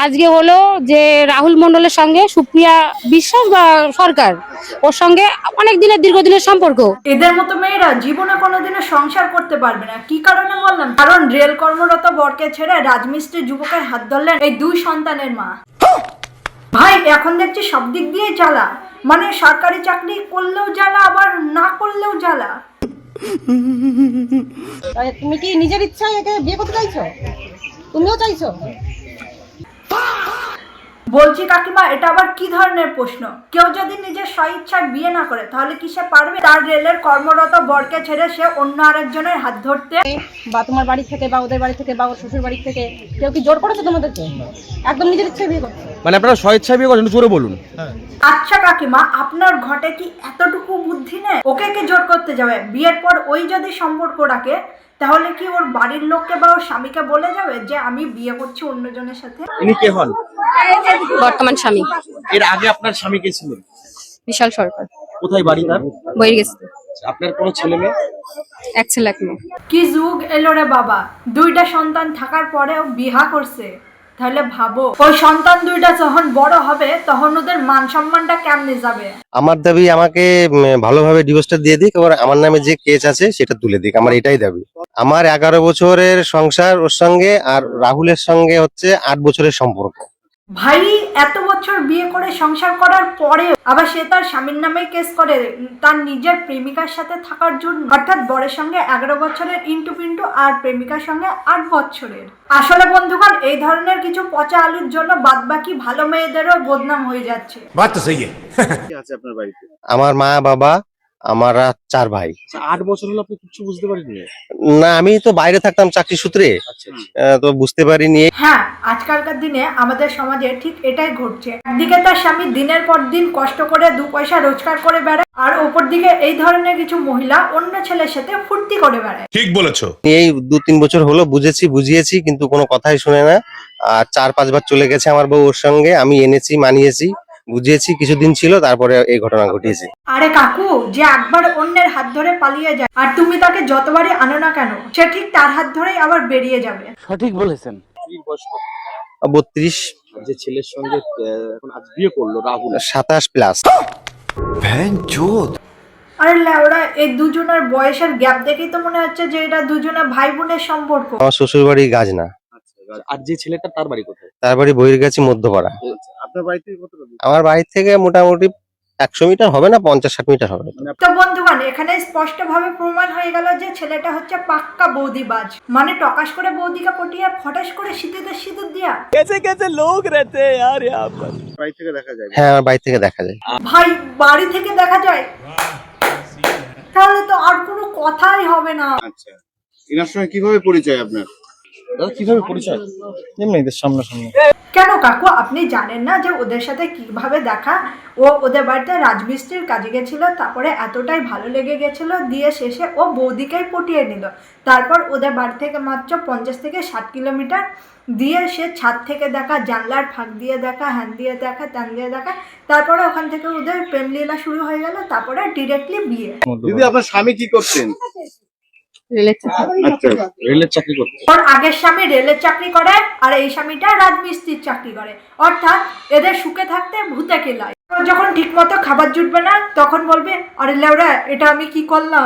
আজকে হলো যে রাহুল মন্ডলের সঙ্গে সুপ্রিয়া বিশ্বাস বা সরকার ওর সঙ্গে অনেক দিনের দীর্ঘদিনের সম্পর্ক। এদের মতো মেয়েরা জীবনে কোনোদিনও সংসার করতে পারবে না। কি কারণে বললাম? কারণ রেল কর্মরত বরকে ছেড়ে রাজমিস্ত্রি যুবকের হাত ধরলেন এই দুই সন্তানের মা। ভাই এখন দেখছি সব দিক দিয়ে জ্বালা, মানে সরকারি চাকরি করলেও জ্বালা আবার না করলেও জ্বালা। তুমি কি নিজের ইচ্ছায় একে বিয়ে করতে চাইছো? তুমিও চাইছো? বলছি কাকিমা, এটা আবার কি ধরনের প্রশ্ন? কেউ যদি নিজের স্বইচ্ছায় বিয়ে না করে তাহলে কি সে পারবে তার রেলের কর্মরত বরকে ছেড়ে সে অন্য আরেকজনের হাত ধরতে? বা তোমার বাড়ি থেকে বা ওদের বাড়ি থেকে বা ওর শ্বশুর বাড়ি থেকে কেউ কি জোর করেছে তোমাদেরকে? একদম নিজের ইচ্ছায় বিয়ে করতে? মানে আপনারা স্বেচ্ছায় বিয়ে করেন, জোরে বলুন। আচ্ছা কাকিমা, আপনার ঘটে কি এতটুকু বুদ্ধি নেই? ওকে কে জোর করতে যাবে? বিয়ের পর ওই যদি সম্পর্ক রাখে তাহলে কি ওর বাড়ির লোককে বা ওর স্বামীকে বলে যাবে যে আমি বিয়ে করছি অন্যজনের সাথে? ইনি কে হন? বর্তমান স্বামী এর আগে আপনার স্বামী কে ছিলেন? বিশাল সরকার, কোথায় বাড়ি তার? বইয়ে গেছে। আপনার কোনো ছেলে মেয়ে? এক ছেলে এক মেয়ে। কি যুগ এলো রে বাবা, দুইটা সন্তান থাকার পরেও বিহা করছে। তাহলে ভাবো ওই সন্তান দুইটা যখন বড় হবে তখন ওদের মান সম্মানটা কেমনে যাবে? আমার দাবি আমাকে ভালোভাবে ডিভোর্সটা দিয়ে দিক, এবার আমার নামে যে কেস আছে সেটা তুলে দিক, আমার এটাই দাবি। আমার 11 বছরের সংসার ওর সঙ্গে, আর রাহুলের সঙ্গে হচ্ছে 8 বছরের সম্পর্ক। ভাই এত বছর বিয়ে করে সংসার করার পরে আবার সে তার স্বামীর নামে কেস করে তার নিজের প্রেমিকার সাথে থাকার জন্য, অর্থাৎ বরের সঙ্গে 11 বছরের ইন্টু পিন্টু আর প্রেমিকার সঙ্গে 8 বছরের। আসলে বন্ধুগণ, এই ধরনের কিছু পচা আলুর জন্য বাদবাকি ভালো মেয়েদেরও বদনাম হয়ে যাচ্ছে। আমার মা বাবা, আমরা 4 ভাই। 8 বছর হলো আপনি কিছু বুঝতে পারেননি? না, আমি তো বাইরে থাকতাম চাকরি সূত্রে, তো বুঝতে পারিনি। হ্যাঁ, আজকালকার দিনে আমাদের সমাজে ঠিক এটাই ঘটছে। একদিকে তার স্বামী দিনের পর দিন কষ্ট করে 2 পয়সা রোজগার করে বেড়ায়, আর ওপর দিকে এই ধরনের কিছু মহিলা অন্য ছেলের সাথে ফুর্তি করে বেড়ায়। ঠিক বলেছো। এই 2-3 বছর হলো বুঝিয়েছি কিন্তু কোনো কথাই শুনে না। আর 4-5 বার চলে গেছে আমার বউ ওর সঙ্গে, আমি এনেছি, মানিয়েছি, বুঝিয়েছি, কিছুদিন ছিল, তারপরে এই ঘটনা ঘটিয়েছে। আরে কাকু, যে একবার অন্যের হাত ধরে পালিয়ে যায় আর তুমি তাকে যতবারই আনো না কেন সে ঠিক তার হাত ধরেই আবার বেরিয়ে যাবে। সঠিক বলেছেন। কি বয়স কত? 32। যে ছেলের সঙ্গে এখন আজ বিয়ে করলো রাহুল, 27 প্লাস। আরে ল্যাওড়া, এই দুজনের বয়সের গ্যাপ দেখেই তো মনে হচ্ছে যে এটা দুজনের ভাই বোনের সম্পর্ক। আমার শ্বশুর বাড়ি গাজনা। আর যে ছেলেটা তার বাড়ি কোথায়? তার বাড়ি বহির্গাছি মধ্যপাড়া। আপনার বাড়ি থেকে কতটা দূর? আমার বাড়ি থেকে মোটামুটি 100 মিটার হবে না, 50-60 মিটার হবে। তো বন্ধুগণ, এখানে স্পষ্ট ভাবে প্রমাণ হয়ে গেল যে ছেলেটা হচ্ছে পাক্কা বৌদিবাজ, মানে টকাশ করে বৌদিকে পটিয়ে ফটাস করে শীতের সিঁদুর দিয়া। বাড়ি থেকে দেখা যায়? হ্যাঁ, আমার বাড়ি থেকে দেখা যায়। ভাই বাড়ি থেকে দেখা যায়? তাহলে তো আর কোনো কথাই হবে না। আচ্ছা, এনার সঙ্গে কিভাবে পরিচয় আপনার? দাদা কিভাবে পরিচয়? এমনি এদের সামনাসামনি। কেন কাকু, আপনি জানেন না যে ওদের সাথে কিভাবে দেখা? ও ওদের বাড়িতে রাজমিস্ত্রির কাজে গেছিল, তারপরে এতটাই ভালো লেগে গেছিল, দিয়ে শেষে ও বৌদিকেই পটিয়ে নিল। তারপর ওদের বাড়ি থেকে মাত্র 50 থেকে 60 কিলোমিটার, দিয়ে সে ছাদ থেকে দেখা, জানলার ফাঁক দিয়ে দেখা, হ্যান দিয়ে দেখা, ত্যান দিয়ে দেখা, তারপরে ওখান থেকে ওদের প্রেম লীলা শুরু হয়ে গেল, তারপরে ডিরেক্টলি বিয়ে। দিদি, আপনার স্বামী কি করতেন? আচ্ছা, রেলের চাকরি করতে। ওর আগের স্বামী রেলের চাকরি করে আর এই স্বামীটা রাজমিস্ত্রির চাকরি করে, অর্থাৎ এদের সুখে থাকতে ভূতে কেলায়। যখন ঠিক মতো খাবার জুটবে না তখন বলবে, আরে লেওড়া, এটা আমি কি করলাম।